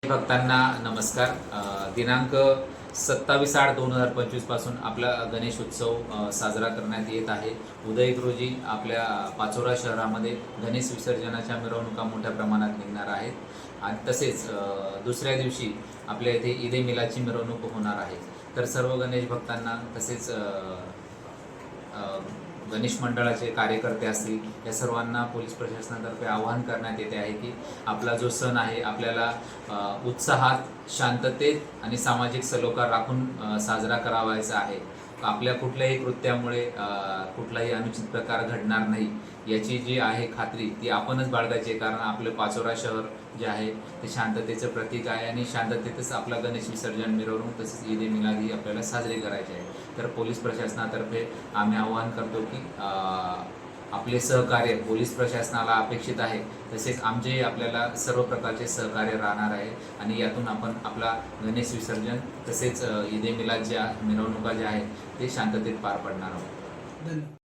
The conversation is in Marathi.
भक्तांना नमस्कार। दिनांक 27/8/2025 पासून आपला गणेश उत्सव साजरा करण्यात येत आहे। उद्या 1 रोजी आपल्या पाचोरा शहरामध्ये गणेश विसर्जनाच्या मिरवणुका मोठ्या प्रमाणात निघणार आहेत आणि तसेच दुसऱ्या दिवशी आपल्या इथे ईद ए मिलादची मिरवणूक होणार आहे। तर सर्व गणेश भक्तांना तसेच गणेश मंडळाचे कार्यकर्ते असतील या सर्वांना पोलीस प्रशासनातर्फे आवाहन करण्यात येते आहे की आपला जो सण आहे आपल्याला उत्साहात, शांततेत आणि सामाजिक सलोखा राखून साजरा करावायचा आहे। आपल्या कुठल्याही कृत्यामुळे कुठलाही अनुचित प्रकार घडणार नाही याची जी आहे खात्री ती आपणच बाळगायची आहे, कारण आपलं पाचोरा शहर जे आहे ते शांततेचं प्रतीक आहे आणि शांततेतच आपला गणेश विसर्जन मिरवणूक तसेच ईद ए मिलाद ही आपल्याला साजरी करायची आहे। तर पोलीस प्रशासनातर्फे आम्ही आवाहन करतो की आपले सहकार्य पोलीस प्रशासनाला अपेक्षित आहे, तसेच आमचे आपल्याला सर्व प्रकारचे सहकार्य राहणार आहे आणि यातून आपण आपला गणेश विसर्जन तसेच ईद ए मिलाद ज्या मिरवणुका ज्या आहेत ते शांततेत पार पडणार आहोत। धन्यवाद।